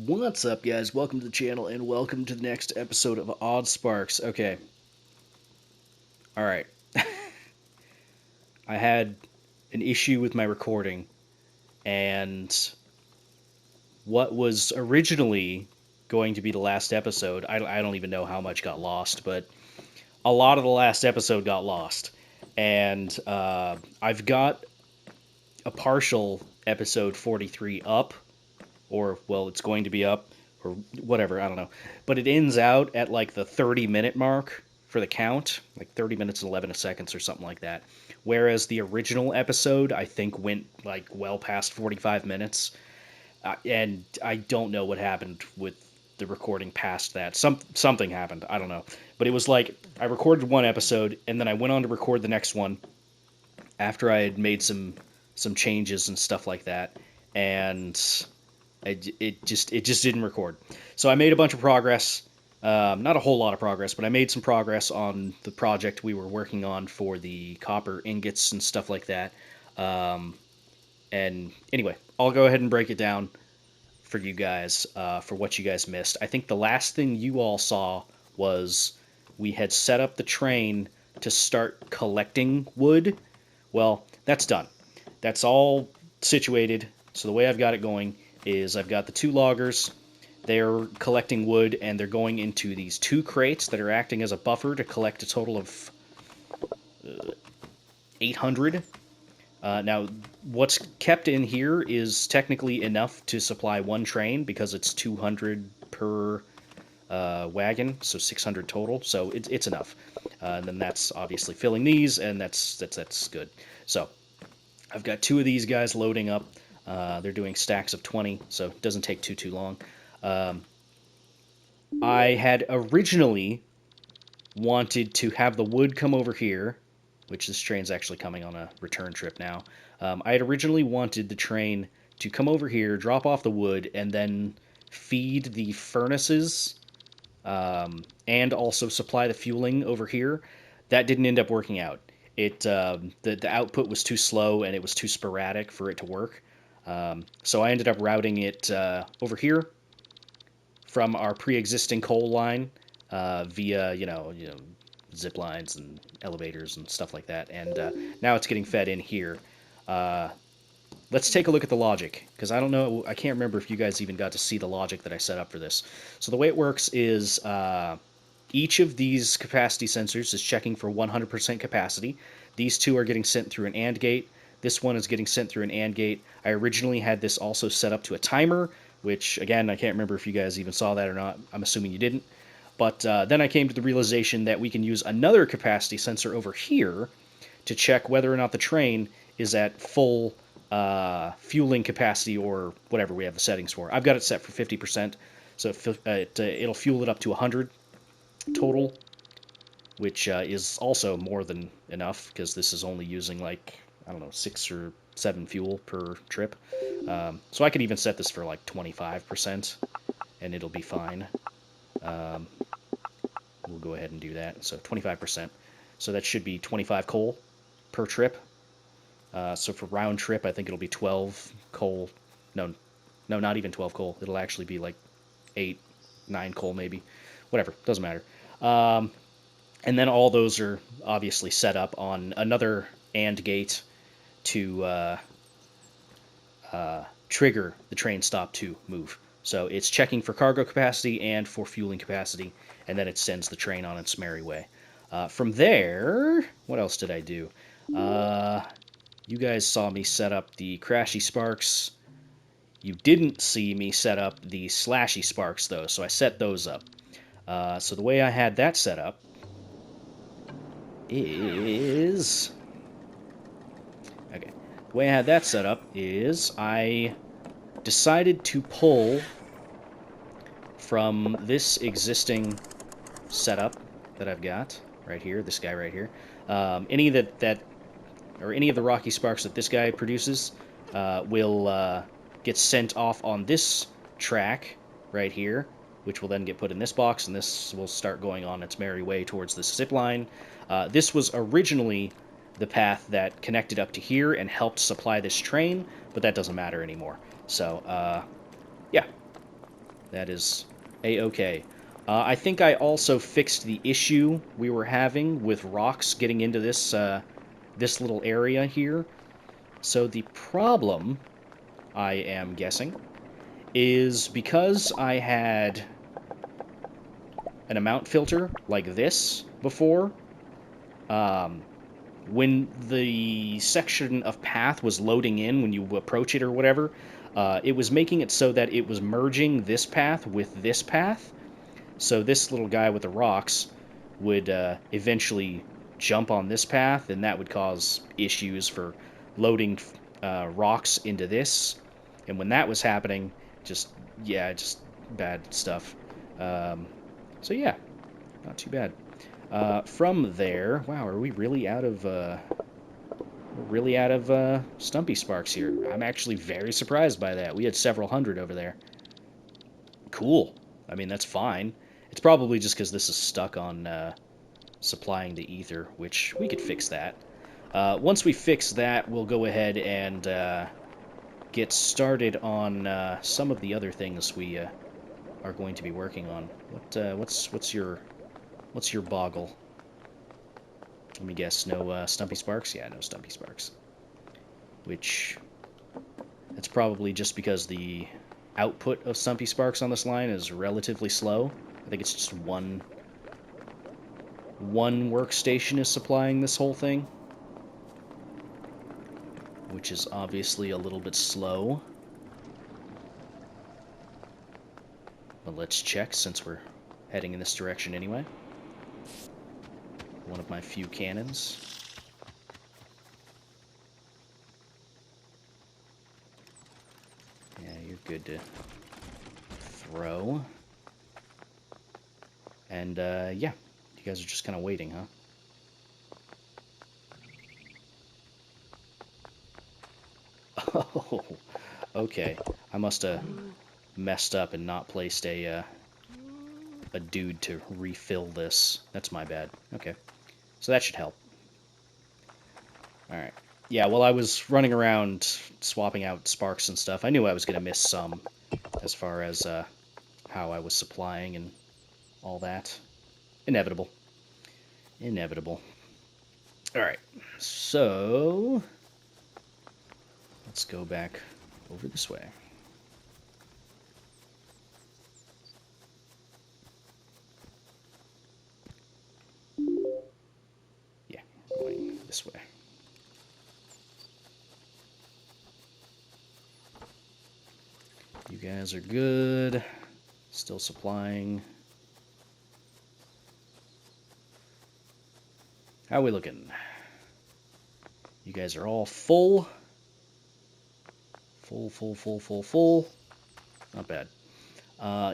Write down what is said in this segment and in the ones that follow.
What's up, guys? Welcome to the channel, and welcome to the next episode of Oddsparks. Okay. Alright. I had an issue with my recording, and what was originally going to be the last episode, I don't even know how much got lost, but a lot of the last episode got lost. And I've got a partial episode 43 up, or, well, it's going to be up, or whatever, I don't know. But it ends out at like the 30-minute mark for the count, like 30 minutes and 11 seconds or something like that. Whereas the original episode, I think, went like well past 45 minutes. And I don't know what happened with the recording past that. Something happened, I don't know. But it was like I recorded one episode, and then I went on to record the next one after I had made some changes and stuff like that. And it just didn't record. So I made a bunch of progress. Not a whole lot of progress, but I made some progress on the project we were working on for the copper ingots and stuff like that. And anyway, I'll go ahead and break it down for you guys for what you guys missed. I think the last thing you all saw was we had set up the train to start collecting wood. Well, that's done. That's all situated. So the way I've got it going is I've got the two loggers. They're collecting wood, and they're going into these two crates that are acting as a buffer to collect a total of 800. Now, what's kept in here is technically enough to supply one train because it's 200 per wagon, so 600 total. So it's enough. And then that's obviously filling these, and that's good. So I've got two of these guys loading up. They're doing stacks of 20, so it doesn't take too long. I had originally wanted to have the wood come over here, which this train's actually coming on a return trip now. I had originally wanted the train to come over here, drop off the wood, and then feed the furnaces and also supply the fueling over here. That didn't end up working out. The output was too slow and it was too sporadic for it to work. So I ended up routing it over here from our pre-existing coal line via zip lines and elevators and stuff like that. And now it's getting fed in here. Let's take a look at the logic, because I don't know, I can't remember if you guys even got to see the logic that I set up for this. So the way it works is each of these capacity sensors is checking for 100% capacity. These two are getting sent through an AND gate. This one is getting sent through an AND gate. I originally had this also set up to a timer, which, again, I can't remember if you guys even saw that or not. I'm assuming you didn't. But then I came to the realization that we can use another capacity sensor over here to check whether or not the train is at full fueling capacity or whatever we have the settings for. I've got it set for 50%, so it'll fuel it up to 100 total, which is also more than enough because this is only using like, I don't know, 6 or 7 fuel per trip. So I could even set this for like 25% and it'll be fine. We'll go ahead and do that. So 25%. So that should be 25 coal per trip. So for round trip, I think it'll be 12 coal. No, not even 12 coal. It'll actually be like 8, 9 coal maybe. Whatever, doesn't matter. And then all those are obviously set up on another AND gate to trigger the train stop to move. So it's checking for cargo capacity and for fueling capacity, and then it sends the train on its merry way. From there, what else did I do? You guys saw me set up the crashy sparks. You didn't see me set up the slashy sparks, though, so I set those up. So the way I had that set up is... Okay. The way I had that set up is I decided to pull from this existing setup that I've got right here, this guy right here. Any of the rocky sparks that this guy produces will get sent off on this track right here, which will then get put in this box, and this will start going on its merry way towards the zip line. This was originally the path that connected up to here and helped supply this train, but that doesn't matter anymore. So, yeah. That is A-okay. I think I also fixed the issue we were having with rocks getting into this little area here. So the problem, I am guessing, is because I had an amount filter like this before, um, when the section of path was loading in when you approach it or whatever, it was making it so that it was merging this path with this path. So this little guy with the rocks would eventually jump on this path, and that would cause issues for loading rocks into this. And when that was happening, just bad stuff. Um, so yeah, not too bad. From there, wow, are we really out of Stumpy Sparks here? I'm actually very surprised by that. We had several hundred over there. Cool. I mean, that's fine. It's probably just because this is stuck on supplying the ether, which we could fix that. Once we fix that, we'll go ahead and get started on some of the other things we are going to be working on. What's your boggle? Let me guess. No Stumpy Sparks? Yeah, no Stumpy Sparks. Which that's probably just because the output of Stumpy Sparks on this line is relatively slow. I think it's just one workstation is supplying this whole thing, which is obviously a little bit slow. But let's check since we're heading in this direction anyway. One of my few cannons. Yeah, you're good to throw. And yeah, you guys are just kind of waiting, huh? Oh, okay. I must have messed up and not placed a dude to refill this. That's my bad. Okay. So that should help. Alright. Yeah, while I was running around swapping out sparks and stuff, I knew I was going to miss some as far as how I was supplying and all that. Inevitable. Inevitable. Alright. So let's go back over this way. Yeah, going this way. You guys are good. Still supplying. How are we looking? You guys are all full. Full. Not bad.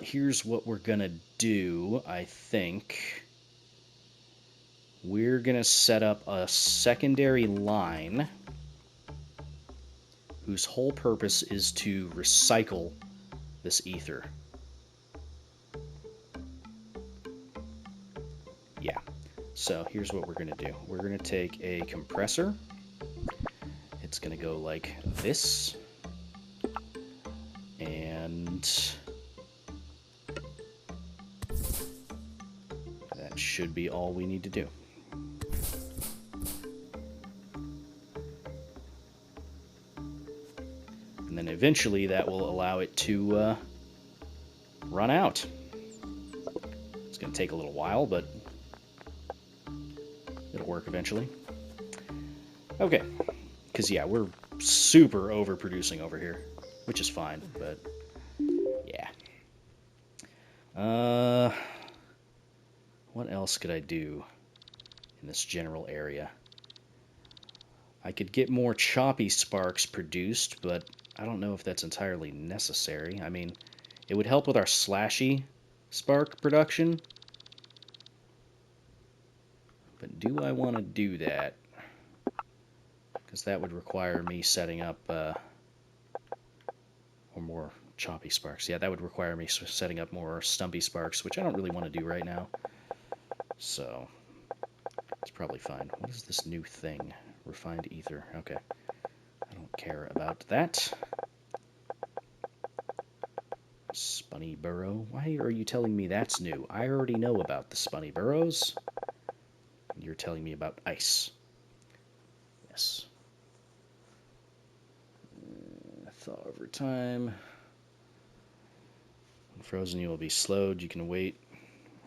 Here's what we're gonna do, I think. We're gonna set up a secondary line whose whole purpose is to recycle this ether. Yeah. So here's what we're gonna do. We're gonna take a compressor. It's gonna go like this. And that should be all we need to do. And then eventually that will allow it to run out. It's going to take a little while, but it'll work eventually. Okay, because yeah, we're super overproducing over here, which is fine, but yeah. What else could I do in this general area? I could get more choppy sparks produced, but I don't know if that's entirely necessary. I mean, it would help with our slashy spark production. But do I want to do that? Because that would require me setting up or more choppy sparks. Yeah, that would require me setting up more stumpy sparks, which I don't really want to do right now. So it's probably fine. What is this new thing? Refined ether. Okay. I don't care about that. Spunny burrow? Why are you telling me that's new? I already know about the spunny burrows. You're telling me about ice. Yes. Thaw over time. When frozen, you will be slowed. You can wait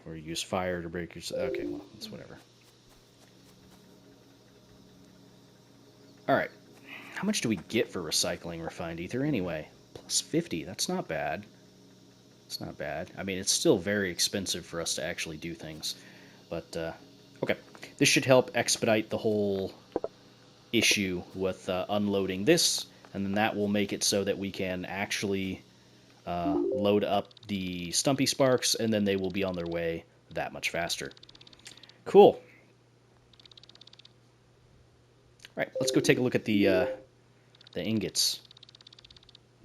or use fire to break your... Okay, well, it's whatever. Alright. How much do we get for recycling refined ether anyway? Plus 50. That's not bad. It's not bad. I mean, it's still very expensive for us to actually do things. But, okay. This should help expedite the whole issue with unloading this, and then that will make it so that we can actually load up the Stumpy Sparks, and then they will be on their way that much faster. Cool. All right, let's go take a look at the ingots.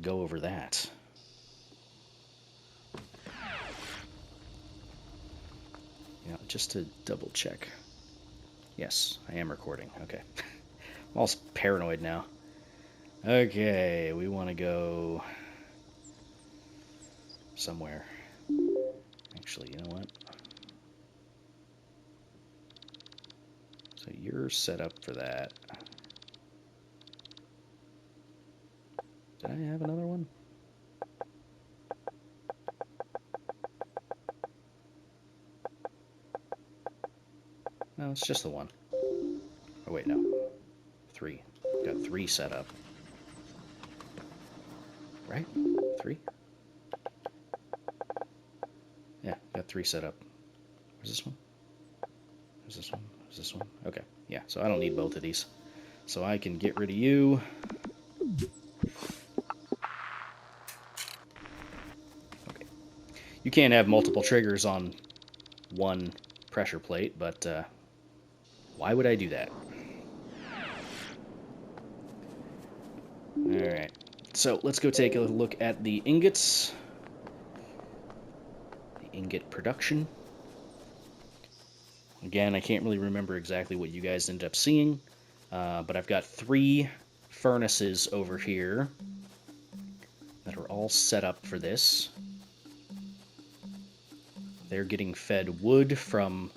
Go over that. Yeah, just to double check. Yes, I am recording. Okay. I'm all paranoid now. Okay, we want to go somewhere. Actually, you know what? So you're set up for that. Did I have another one? No, it's just the one. Oh, wait, no. 3. Got 3 set up. Right? 3? Yeah, got 3 set up. Where's this one? Where's this one? Where's this one? Okay, yeah, so I don't need both of these. So I can get rid of you. Okay. You can't have multiple triggers on one pressure plate, but why would I do that? Alright, so let's go take a look at the ingots. The ingot production. Again, I can't really remember exactly what you guys ended up seeing, but I've got 3 furnaces over here that are all set up for this. They're getting fed wood from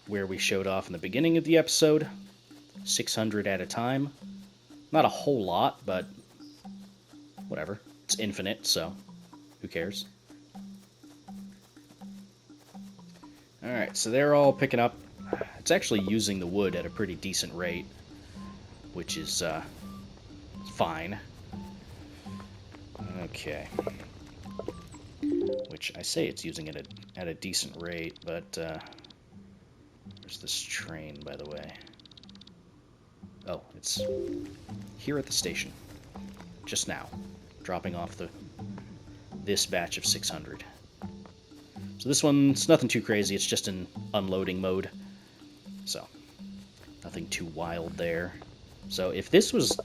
where we showed off in the beginning of the episode, 600 at a time. Not a whole lot, but whatever. It's infinite, so who cares? Alright, so they're all picking up. It's actually using the wood at a pretty decent rate, which is fine. Okay. Which I say it's using it at a decent rate, but where's this train, by the way? Oh, it's here at the station. Just now. Dropping off this batch of 600. So this one's nothing too crazy, it's just in unloading mode. So, nothing too wild there. So if this was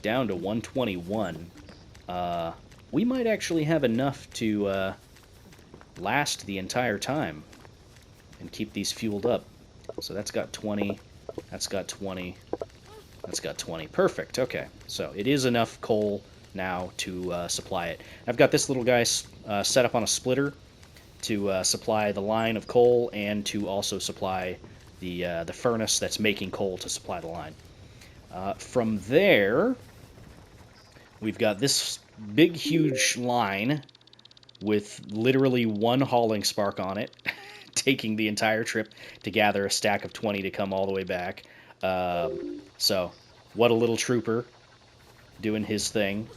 down to 121, we might actually have enough to last the entire time and keep these fueled up. So that's got 20, that's got 20, that's got 20. Perfect, okay. So it is enough coal now to supply it. I've got this little guy set up on a splitter to supply the line of coal and to also supply the furnace that's making coal to supply the line. From there, we've got this big, huge line with literally one hauling spark on it, taking the entire trip to gather a stack of 20 to come all the way back. So, what a little trooper doing his thing.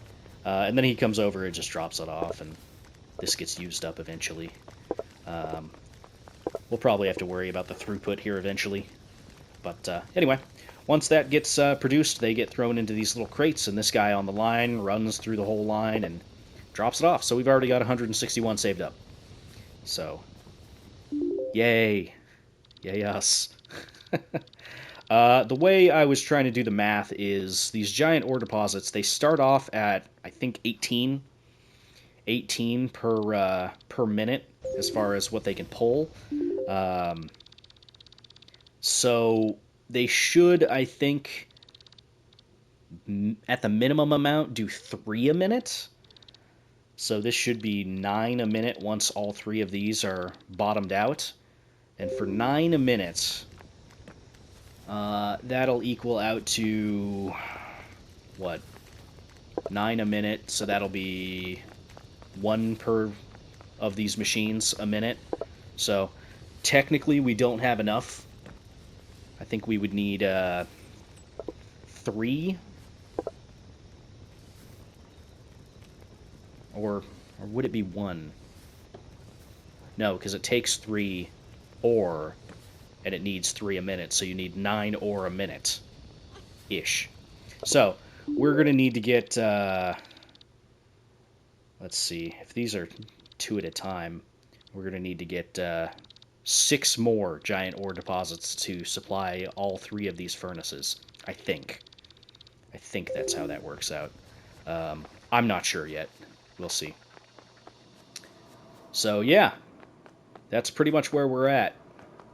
And then he comes over and just drops it off, and this gets used up eventually. We'll probably have to worry about the throughput here eventually. But anyway, once that gets produced, they get thrown into these little crates, and this guy on the line runs through the whole line and drops it off. So we've already got 161 saved up. So, yay. Yay us. The way I was trying to do the math is these giant ore deposits, they start off at, I think, 18 per minute as far as what they can pull. So they should, I think, at the minimum amount, do 3 a minute. So this should be 9 a minute once all 3 of these are bottomed out. And for 9 a minute, that'll equal out to, what, 9 a minute, so that'll be 1 per of these machines a minute. So technically we don't have enough. I think we would need 3, or would it be 1? No, because it takes 3 ore, and it needs 3 a minute, so you need 9 ore a minute-ish. So we're going to need to get, let's see, if these are 2 at a time, we're going to need to get 6 more giant ore deposits to supply all 3 of these furnaces, I think. I think that's how that works out. I'm not sure yet. We'll see. So, yeah, that's pretty much where we're at.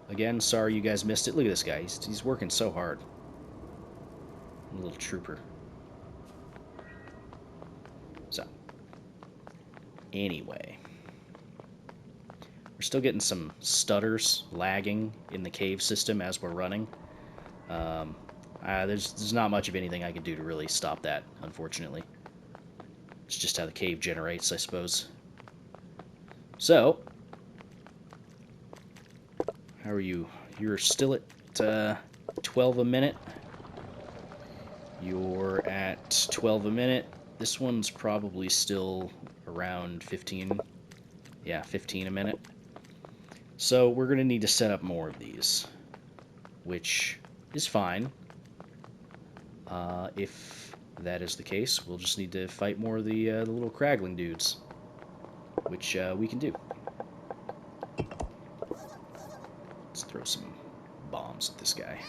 Again, sorry you guys missed it. Look at this guy. He's working so hard. A little trooper. So, anyway. We're still getting some stutters, lagging in the cave system as we're running. There's not much of anything I can do to really stop that, unfortunately. It's just how the cave generates, I suppose. So, how are you? You're still at 12 a minute. You're at 12 a minute. This one's probably still around 15. Yeah, 15 a minute. So we're going to need to set up more of these, which is fine. If that is the case, we'll just need to fight more of the little craggling dudes, which we can do. Let's throw some bombs at this guy.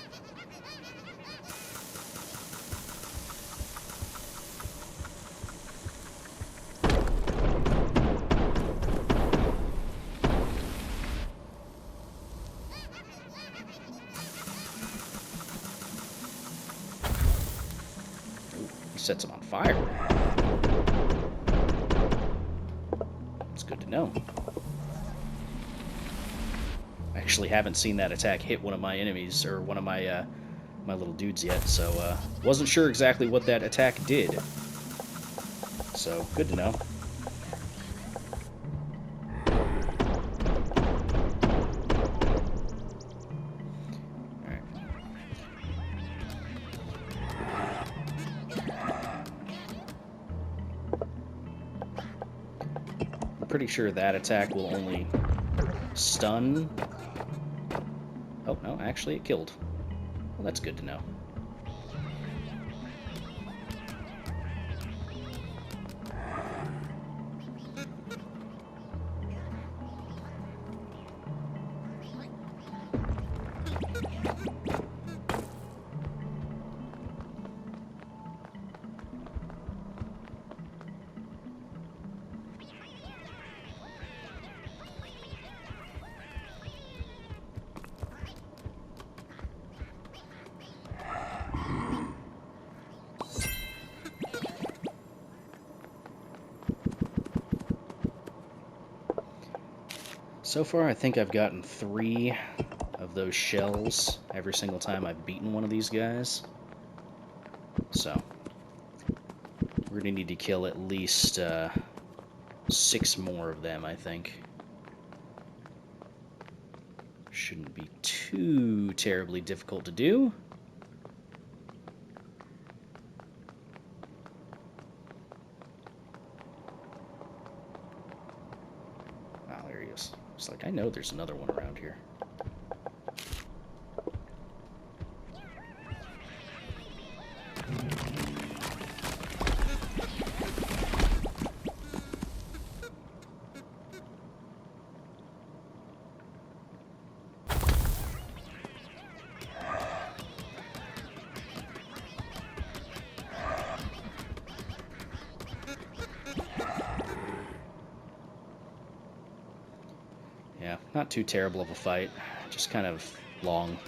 Sets them on fire. It's good to know. I actually haven't seen that attack hit one of my enemies, or one of my my little dudes yet, so wasn't sure exactly what that attack did. So, good to know. Pretty sure that attack will only stun. Oh, no, actually it killed. Well, that's good to know. So far, I think I've gotten 3 of those shells every single time I've beaten one of these guys. So, we're going to need to kill at least 6 more of them, I think. Shouldn't be too terribly difficult to do. Oh, there he is. It's like, I know there's another one around here. Yeah, not too terrible of a fight, just kind of long.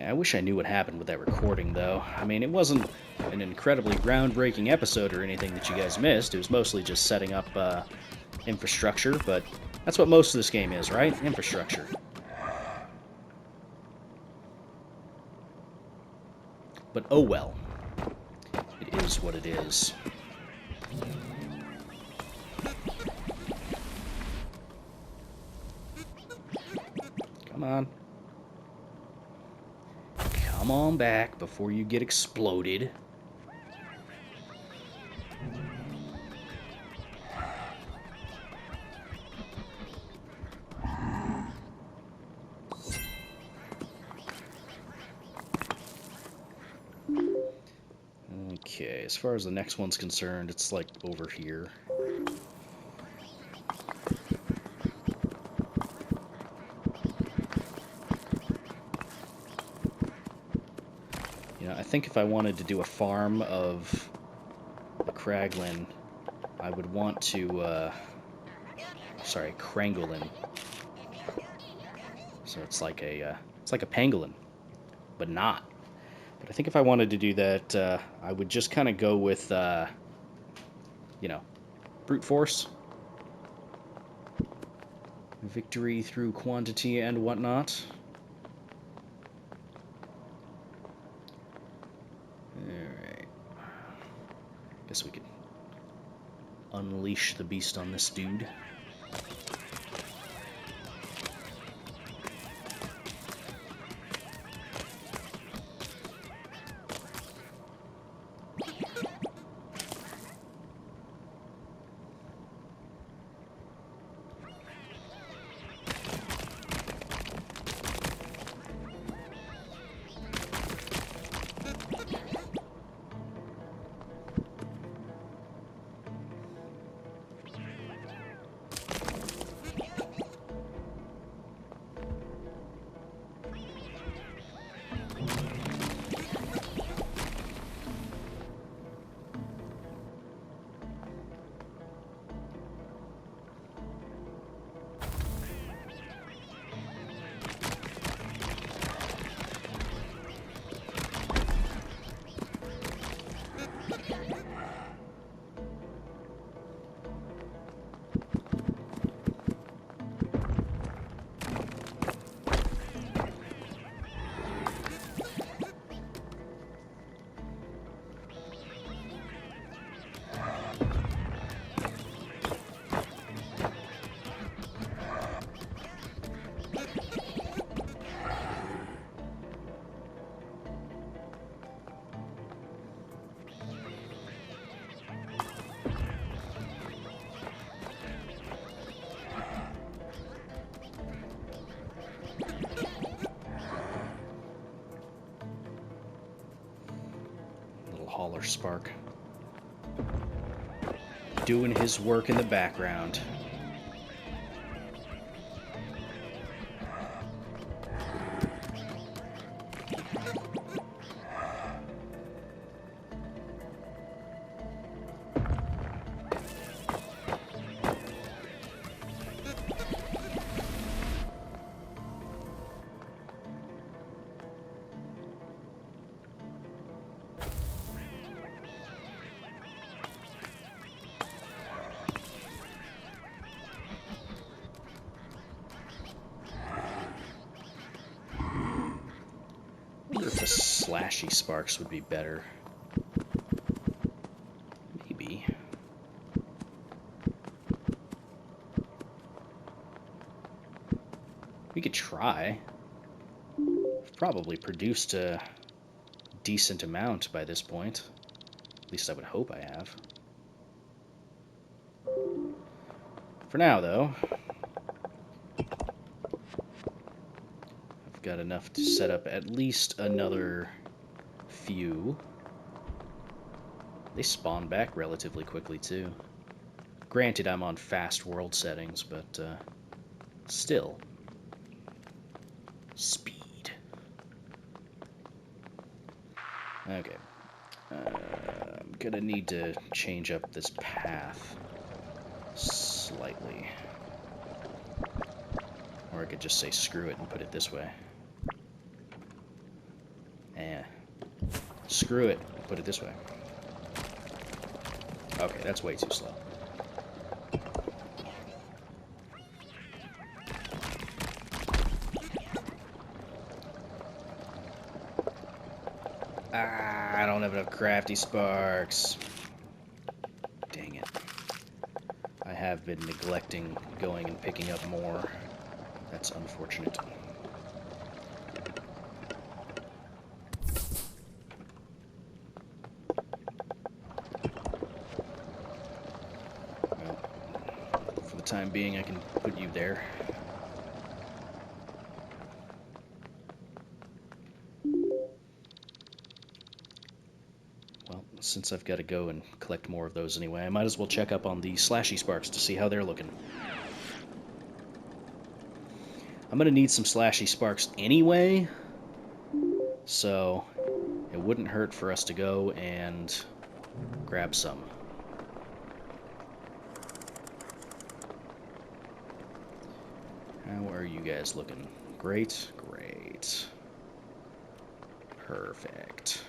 I wish I knew what happened with that recording, though. I mean, it wasn't an incredibly groundbreaking episode or anything that you guys missed. It was mostly just setting up infrastructure, but that's what most of this game is, right? Infrastructure. But oh well. It is what it is. Come on. Come on back before you get exploded. Okay, as far as the next one's concerned, it's like over here. You know, I think if I wanted to do a farm of the Kraglin, I would want to, sorry, Krangolin. So it's like a pangolin, but not. But I think if I wanted to do that, I would just kind of go with, you know, brute force. Victory through quantity and whatnot. Alright. Guess we could unleash the beast on this dude. Hauler Spark doing his work in the background. The slashy sparks would be better. Maybe. We could try. I've probably produced a decent amount by this point. At least I would hope I have. For now, though, got enough to set up at least another few. They spawn back relatively quickly, too. Granted, I'm on fast world settings, but still. Speed. Okay. I'm gonna need to change up this path slightly. Or I could just say screw it and put it this way. Eh. Screw it. Put it this way. Okay, that's way too slow. Ah, I don't have enough crafty sparks. Dang it. I have been neglecting going and picking up more. That's unfortunate. Well, for the time being, I can put you there. Well, since I've got to go and collect more of those anyway, I might as well check up on the slashy sparks to see how they're looking. I'm going to need some slashy sparks anyway, so it wouldn't hurt for us to go and grab some. How are you guys looking? Great, great. Perfect.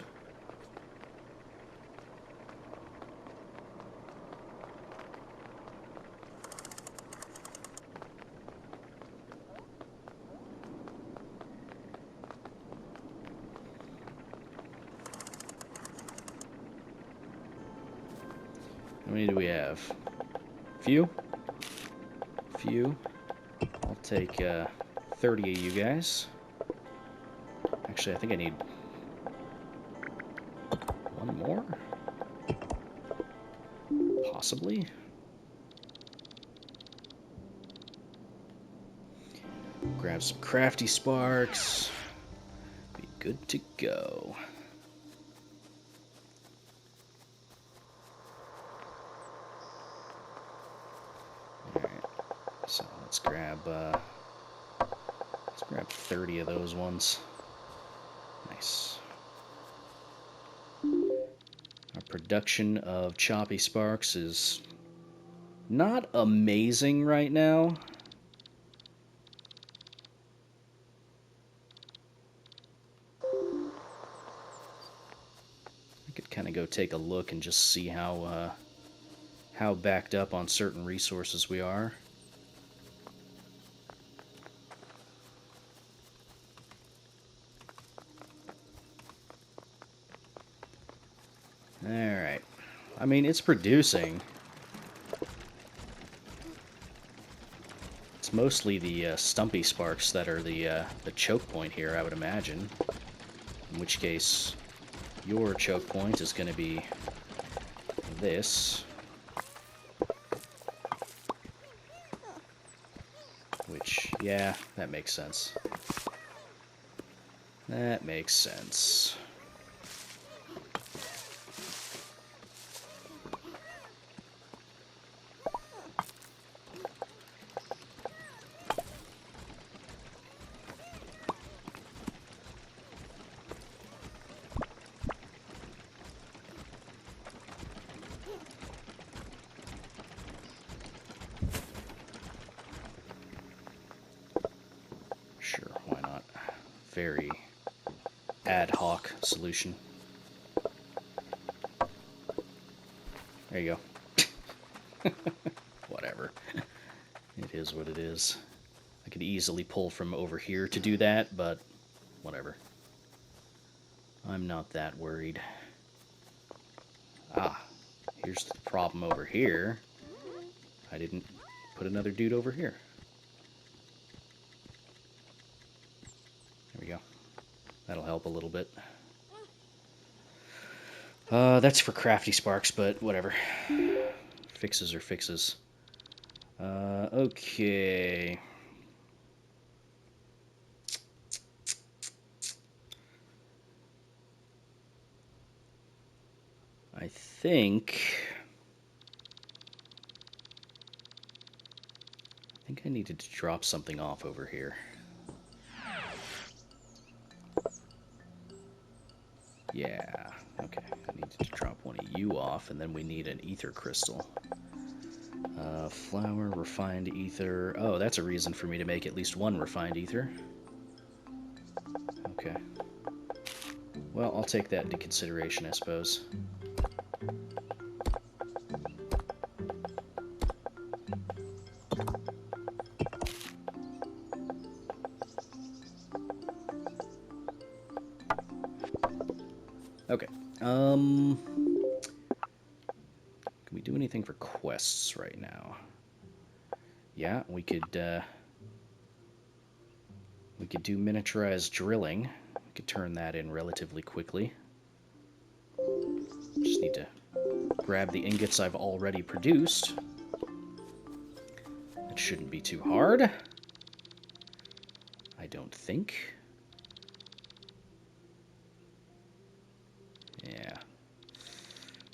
How many do we have? Few? Few. I'll take 30 of you guys. Actually, I think I need one more? Possibly? Grab some crafty sparks. Be good to go. Alright, so let's grab 30 of those ones. Nice. Our production of choppy sparks is not amazing right now. I could kind of go take a look and just see how backed up on certain resources we are. Alright. I mean, it's producing. It's mostly the stumpy sparks that are the choke point here, I would imagine. In which case, your choke point is going to be this. Which, yeah, that makes sense. That makes sense. Sure, why not? Very ad hoc solution. There you go. Whatever. It is what it is. I could easily pull from over here to do that, but whatever. I'm not that worried. Ah, here's the problem over here. I didn't put another dude over here. There we go. That'll help a little bit. That's for crafty sparks, but whatever. Fixes are fixes. Okay. I think I needed to drop something off over here. Yeah, okay. I needed to drop one of you off, and then we need an ether crystal. Flour, refined ether. Oh, that's a reason for me to make at least one refined ether. Okay. Well, I'll take that into consideration, I suppose. Okay. Can we do anything for quests right now? Yeah, we could do miniaturized drilling. We could turn that in relatively quickly. Just need to grab the ingots I've already produced. That shouldn't be too hard. I don't think. Yeah.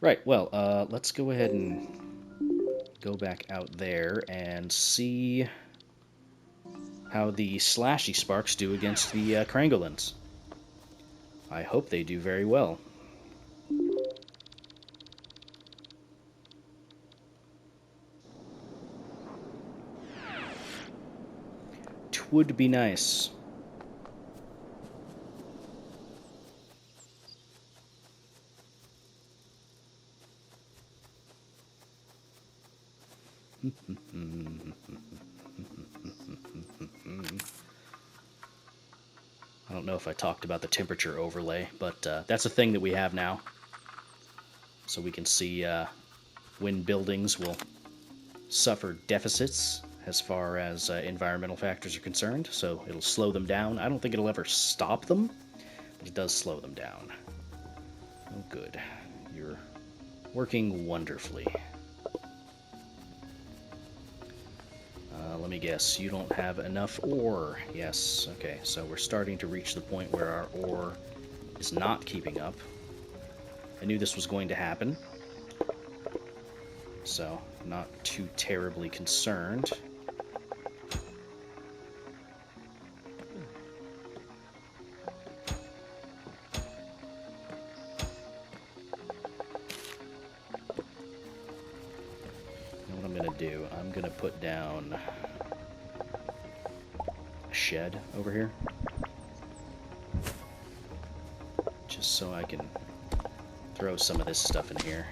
Right, well, let's go ahead and go back out there and see how the slashy sparks do against the Krangolins. I hope they do very well. 'Twould be nice. I don't know if I talked about the temperature overlay, but that's a thing that we have now. So we can see when buildings will suffer deficits as far as environmental factors are concerned. So it'll slow them down. I don't think it'll ever stop them, but it does slow them down. Oh, good. You're working wonderfully. Let me guess, you don't have enough ore. Yes, okay, so we're starting to reach the point where our ore is not keeping up. I knew this was going to happen, so not too terribly concerned. What I'm going to do, I'm going to put down a shed over here, just so I can throw some of this stuff in here.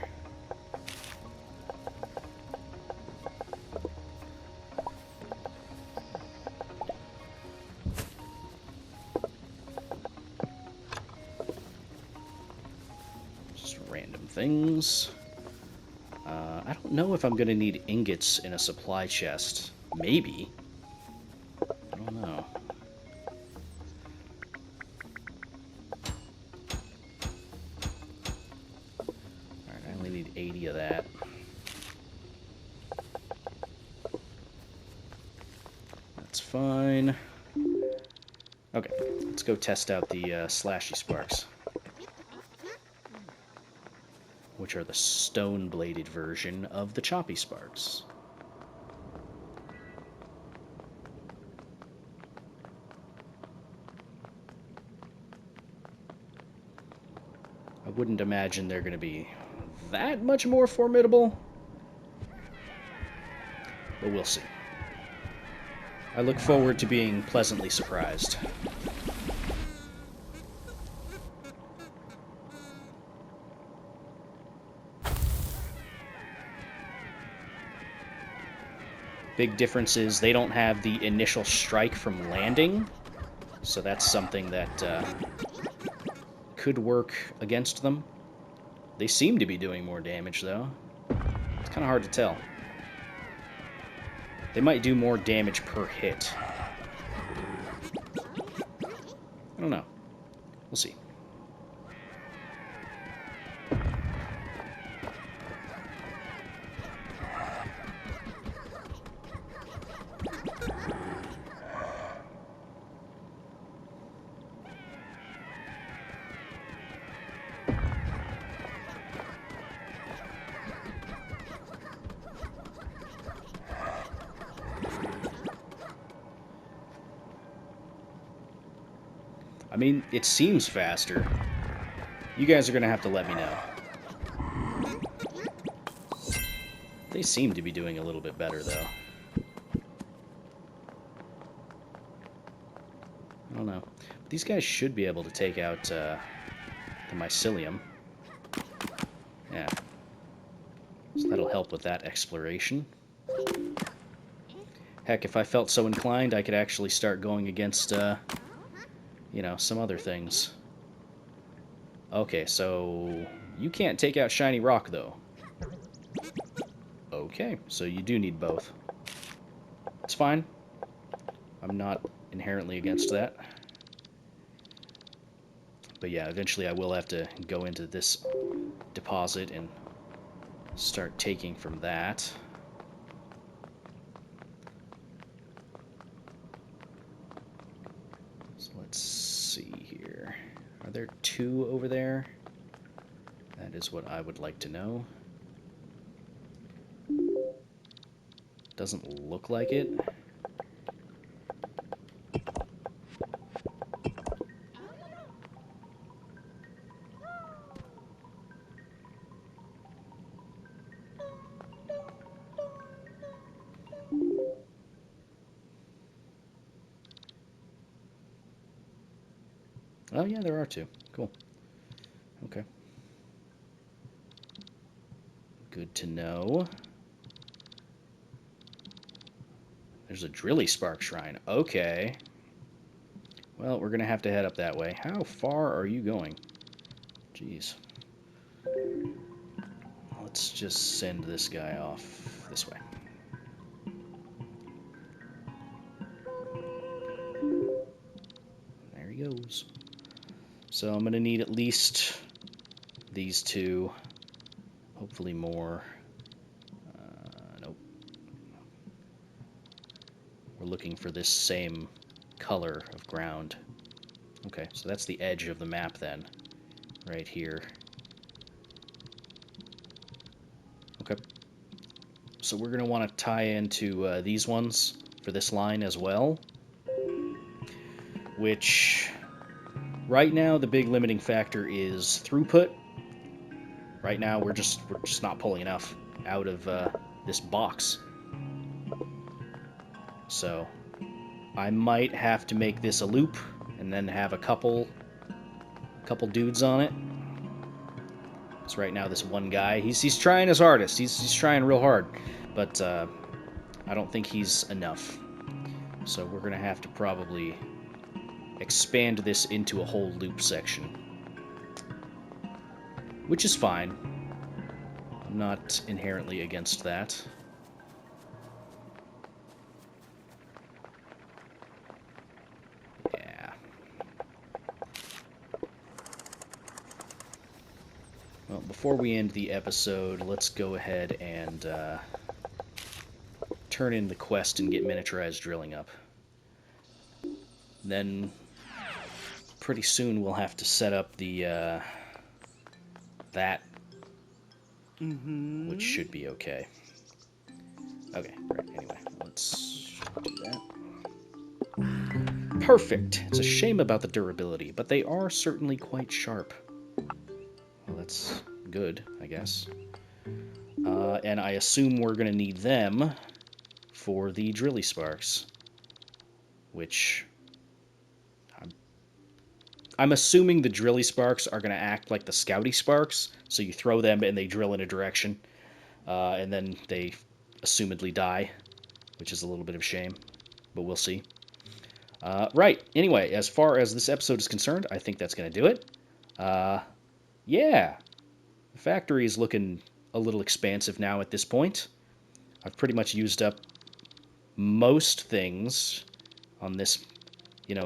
Just random things. I don't know if I'm going to need ingots in a supply chest. Maybe. I don't know. Alright, I only need 80 of that. That's fine. Okay, let's go test out the slashy sparks, which are the stone-bladed version of the choppy sparks. I wouldn't imagine they're going to be that much more formidable, but we'll see. I look forward to being pleasantly surprised. Big difference is they don't have the initial strike from landing, so that's something that could work against them. They seem to be doing more damage, though. It's kind of hard to tell. They might do more damage per hit. I don't know. We'll see. I mean, it seems faster. You guys are going to have to let me know. They seem to be doing a little bit better, though. I don't know. But these guys should be able to take out the mycelium. Yeah. So that'll help with that exploration. Heck, if I felt so inclined, I could actually start going against, you know, some other things. Okay, so you can't take out shiny rock, though. Okay, so you do need both. It's fine. I'm not inherently against that. But yeah, eventually I will have to go into this deposit and start taking from that. So let's see here. Are there 2 over there? That is what I would like to know. Doesn't look like it. Oh yeah, there are 2. Cool. Okay. Good to know. There's a Drilly-Spark Shrine. Okay. Well, we're going to have to head up that way. How far are you going? Jeez. Let's just send this guy off this way. There he goes. So I'm going to need at least these 2. Hopefully more. Nope. We're looking for this same color of ground. Okay, so that's the edge of the map then. Right here. Okay. So we're going to want to tie into these ones for this line as well. Which, right now, the big limiting factor is throughput. Right now, we're just not pulling enough out of this box. So, I might have to make this a loop and then have a couple dudes on it. So right now, this one guy, he's trying his hardest. He's trying real hard, but I don't think he's enough. So we're gonna have to probably expand this into a whole loop section, which is fine. I'm not inherently against that. Yeah. Well, before we end the episode, let's go ahead and turn in the quest and get miniaturized drilling up. Then, pretty soon we'll have to set up the that, which should be okay. Okay, right, anyway, let's do that. Perfect! It's a shame about the durability, but they are certainly quite sharp. Well, that's good, I guess. And I assume we're going to need them for the Drilly-Sparks, which I'm assuming the Drilly-Sparks are going to act like the Scouty-Sparks, so you throw them and they drill in a direction, and then they assumedly die, which is a little bit of a shame, but we'll see. Right, anyway, as far as this episode is concerned, I think that's going to do it. Yeah, the factory is looking a little expansive now at this point. I've pretty much used up most things on this,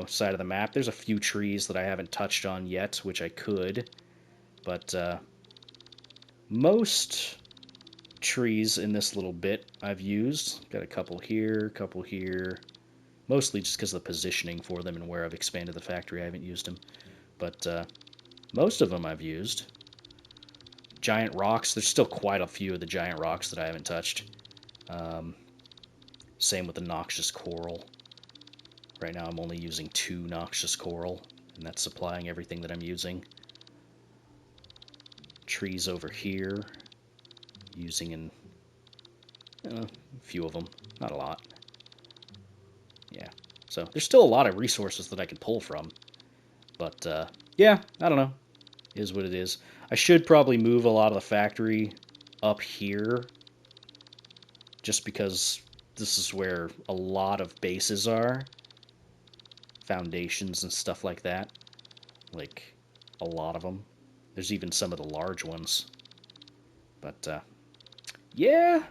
side of the map. There's a few trees that I haven't touched on yet, which I could, but most trees in this little bit I've used. Got a couple here, mostly just because of the positioning for them and where I've expanded the factory. I haven't used them, but most of them I've used. Giant rocks, there's still quite a few of the giant rocks that I haven't touched. Same with the noxious coral. Right now I'm only using 2 noxious coral, and that's supplying everything that I'm using. Trees over here, using a few of them, not a lot. Yeah, so there's still a lot of resources that I could pull from, but yeah, I don't know. Is what it is. I should probably move a lot of the factory up here, just because this is where a lot of bases are. Foundations and stuff like that. Like, a lot of them. There's even some of the large ones. But, yeah.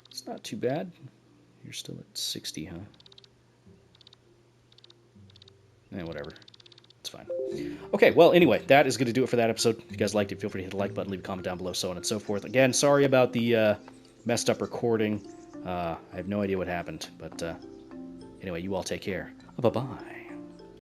It's not too bad. You're still at 60, huh? Whatever. It's fine. Okay, well, anyway, that is going to do it for that episode. If you guys liked it, feel free to hit the like button, leave a comment down below, so on and so forth. Again, sorry about the messed up recording. I have no idea what happened. But anyway, you all take care. Bye-bye.